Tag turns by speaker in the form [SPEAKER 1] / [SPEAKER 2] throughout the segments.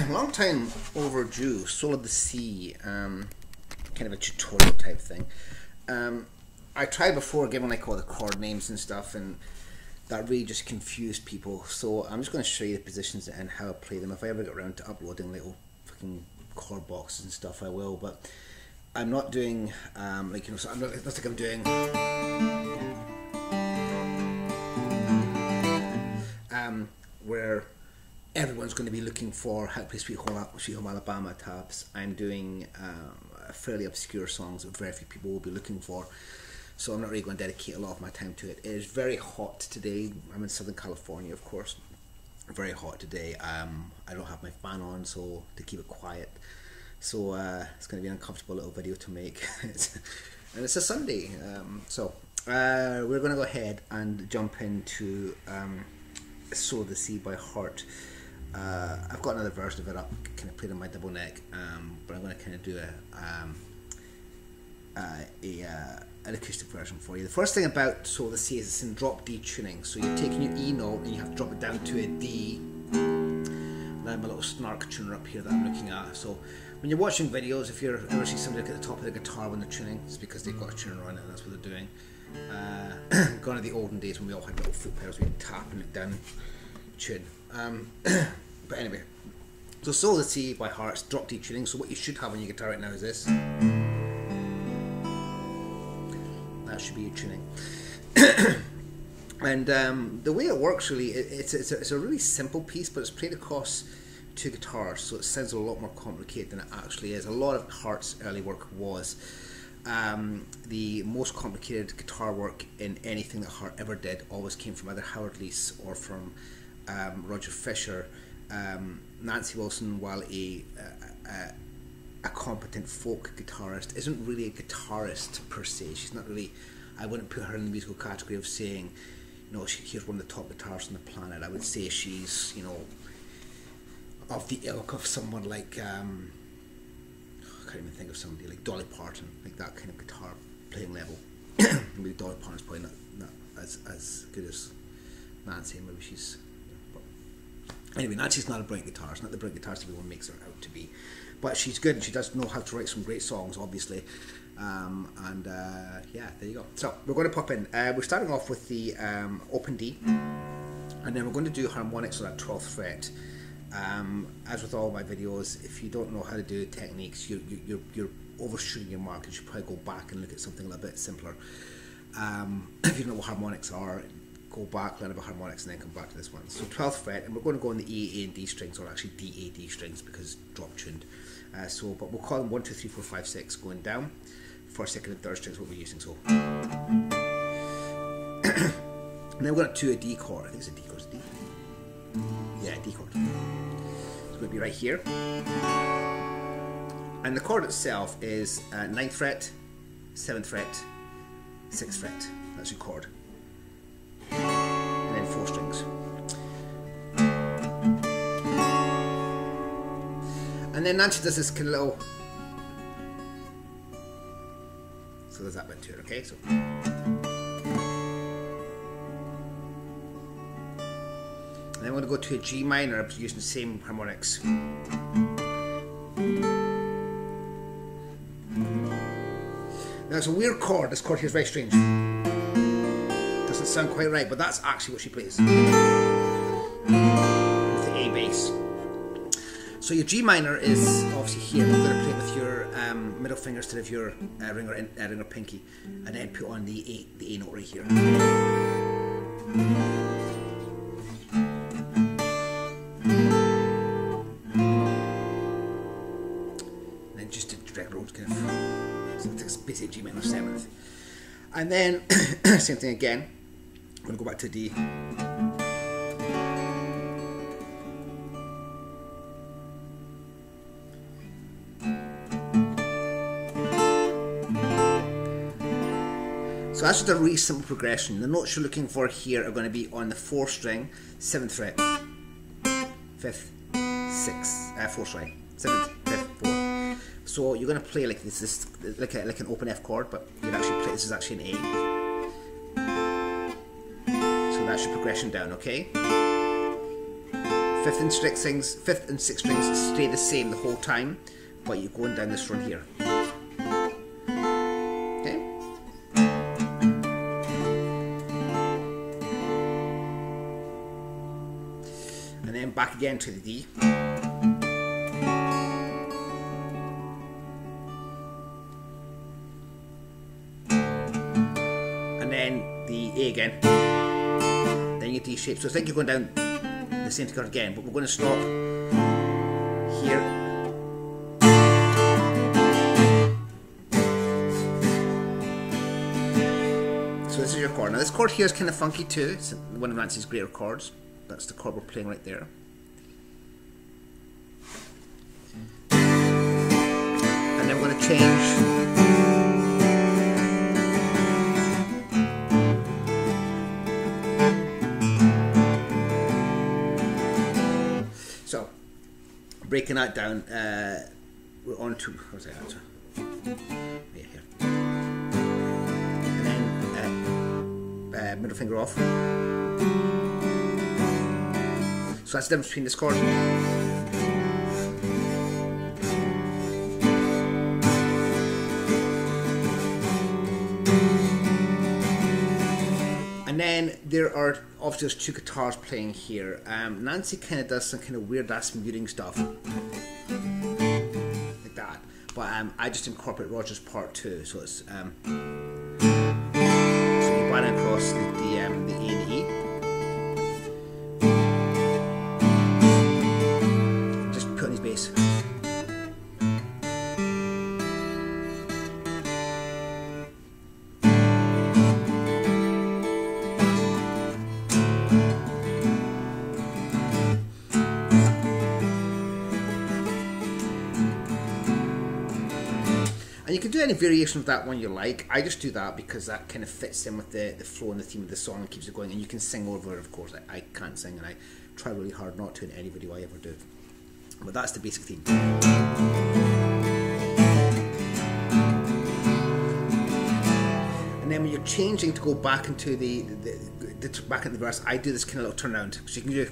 [SPEAKER 1] Long time overdue, Soul of the Sea, kind of a tutorial type thing. I tried before giving like all the chord names and stuff, and that really just confused people. So I'm just going to show you the positions and how I play them. If I ever get around to uploading little fucking chord boxes and stuff, I will. But I'm not doing like, you know, so I'm not, it's not like I'm doing where everyone's going to be looking for how to play Sweet Home Alabama tabs. I'm doing fairly obscure songs that very few people will be looking for, so I'm not really going to dedicate a lot of my time to it. It is very hot today. I'm in Southern California, of course. Very hot today. I don't have my fan on, so to keep it quiet. So it's going to be an uncomfortable little video to make. And it's a Sunday, so we're going to go ahead and jump into Soul of the Sea by Heart. I've got another version of it up, kind of played on my double neck, but I'm going to kind of do an acoustic version for you. The first thing about Soul of the Sea is it's in drop D tuning, so you're taking your E note and you have to drop it down to a D. And I have my little snark tuner up here that I'm looking at. So when you're watching videos, if you ever see somebody look at the top of the guitar when they're tuning, it's because they've got a tuner on it and that's what they're doing. Gone are the olden days when we all had little foot pedals, we'd tap and look down, tune. But anyway, so Soul of the Sea by Heart, drop D tuning. So what you should have on your guitar right now is this. That should be your tuning. And the way it works really, it's a really simple piece, but it's played across two guitars, so it sounds a lot more complicated than it actually is. A lot of Heart's early work was. The most complicated guitar work in anything that Heart ever did always came from either Howard Leese or from Roger Fisher. Nancy Wilson, while a competent folk guitarist, isn't really a guitarist per se. She's not really, I wouldn't put her in the musical category of saying, you know, here's one of the top guitarists on the planet. I would say she's, you know, of the ilk of someone like, I can't even think of somebody like Dolly Parton, like that kind of guitar playing level. Maybe Dolly Parton's probably not as good as Nancy, maybe she's, anyway, Nancy's not a brilliant guitarist, not the brilliant guitarist everyone makes her out to be, but she's good and she does know how to write some great songs, obviously. Yeah, there you go. So we're going to pop in. We're starting off with the open D, and then we're going to do harmonics on that 12th fret. As with all my videos, if you don't know how to do techniques, you're overshooting your mark. You should probably go back and look at something a little bit simpler. If you don't know what harmonics are, go back, learn about harmonics, and then come back to this one. So 12th fret, and we're going to go on the E, A, and D strings, or actually D, A, D strings, because drop tuned. But we'll call them 1, 2, 3, 4, 5, 6 going down. First, second, and third strings what we're using. So, and then we're going to a D chord. I think it's a D chord. D. Yeah, D chord. It's going to be right here. And the chord itself is 9th fret, 7th fret, 6th fret. That's your chord. And then 4 strings. And then Nancy does this kind of little. So there's that bit to it, okay? So. And then we're going to go to a G minor using the same harmonics. Now it's a weird chord. This chord here is very strange. Doesn't sound quite right, but that's actually what she plays. With the A bass. So your G minor is obviously here. We're going to play with your middle finger instead of your ring or pinky, and then put on the A note right here. And then just a direct road kind of. So it's basically G minor 7th. And then same thing again. I'm going to go back to D. So that's just a really simple progression. The notes you're looking for here are going to be on the 4th string, 7th fret, 5th, 6th, 4th, sorry, 7th, 5th, 4th. So you're going to play like this like an open F chord, but you'd actually play, this is actually an A. So that's your progression down, okay? Fifth and sixth strings stay the same the whole time, but you're going down this run here. Okay. And then back again to the D. And then the A again. Then you get D shape. So it's like you're going down the same chord again, but we're going to stop here. So this is your chord. Now this chord here is kind of funky too. It's one of Nancy's greater chords. That's the chord we're playing right there. And then we're going to change. So, breaking that down, we're on to, what's that answer? Yeah, here. And then middle finger off. So that's the difference between this chord. And then there are obviously there's two guitars playing here. Nancy kind of does some kind of weird ass muting stuff like that, but I just incorporate Roger's part too. So it's so you band across the A and the E. Just put on his bass. And you can do any variation of that one you like. I just do that because that kind of fits in with the flow and the theme of the song and keeps it going. And you can sing over it, of course. I can't sing, and I try really hard not to in any video I ever do. But that's the basic theme. And then when you're changing to go back into back into the verse, I do this kind of little turnaround. So you can do.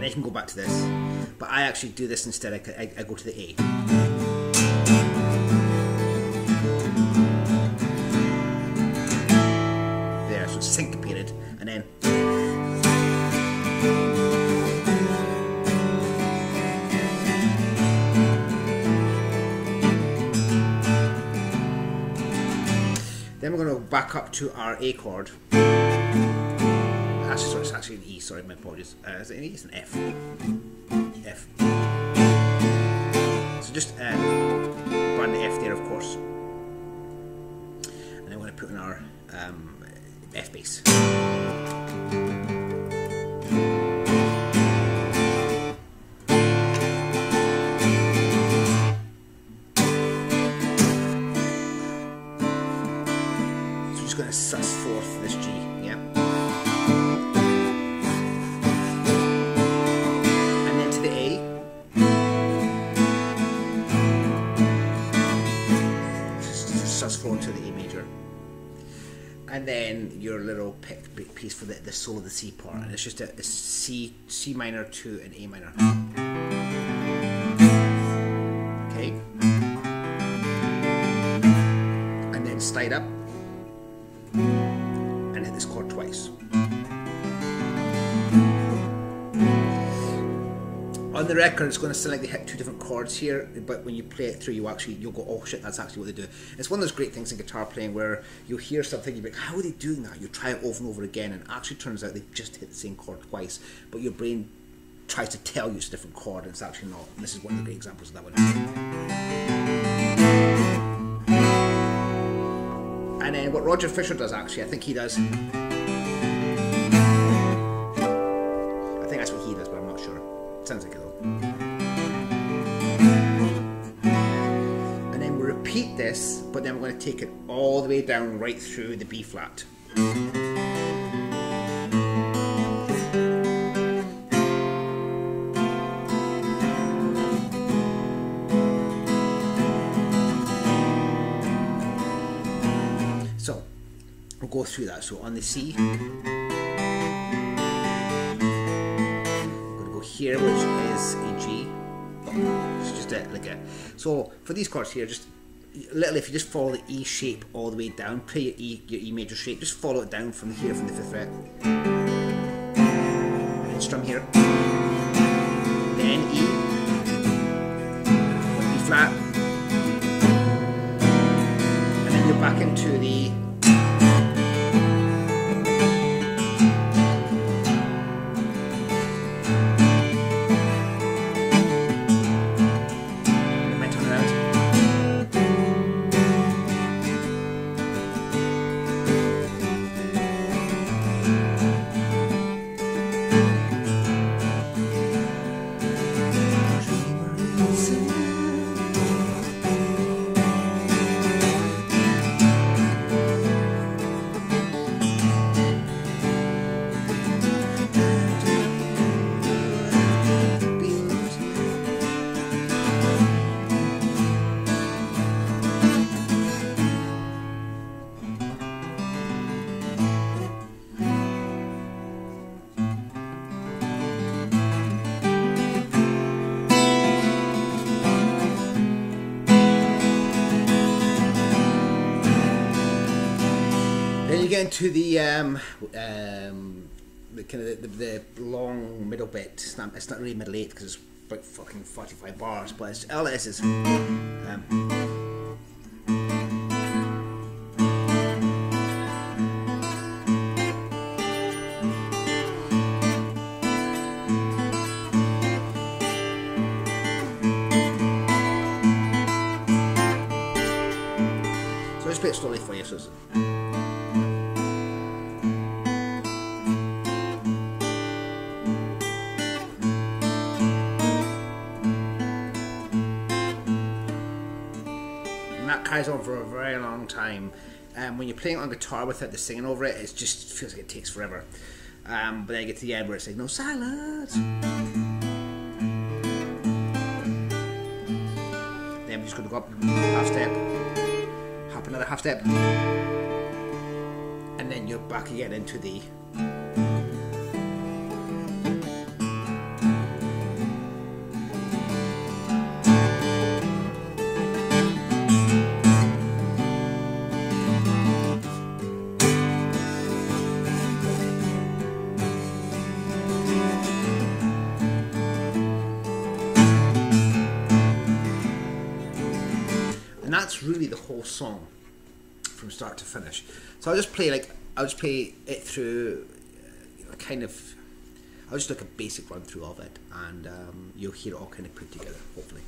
[SPEAKER 1] I can go back to this, but I actually do this instead. I go to the A. There, so it's syncopated, and then we're going to back up to our A chord. Sorry, it's actually an E, sorry, my apologies. Is it an E? It's an F. F. So just run the F there, of course. And then we're going to put in our F bass. So just going to sus forth this G, yeah? Sus4 to the A major, and then your little pick piece for the solo of the C part, and it's just a C minor to an A minor. Okay, and then slide up and hit this chord twice. On the record, it's going to sound like they hit two different chords here, but when you play it through, you'll go, oh shit, that's actually what they do. It's one of those great things in guitar playing where you'll hear something, you'll be like, how are they doing that? You try it over and over again, and it actually turns out they've just hit the same chord twice, but your brain tries to tell you it's a different chord, and it's actually not. And this is one of the great examples of that one. And then what Roger Fisher does, actually, I think he does. I think that's what he does, but I'm not sure. Sounds like it though. And then we repeat this, but then we're going to take it all the way down right through the B flat. So we'll go through that. So on the C, here, which is a G. It's just like a. So for these chords here, just literally, if you just follow the E shape all the way down, play your E major shape, just follow it down from here, from the 5th fret, and then strum here, then E, E flat, and then you're back into the. Then you get into the kind of the long middle bit. It's not really middle 8 because it's about fucking 45 bars, but it's, all it is so I'll just play it slowly for you. So that carries on for a very long time. When you're playing it on guitar without the singing over it, it just feels like it takes forever. But then you get to the end where it's like, no silence. Then we're just going to go up half step, hop another half step, and then you're back again into the. And that's really the whole song from start to finish. So I'll just play it through, kind of, I'll just do like a basic run through of it, and you'll hear it all kind of put together, hopefully.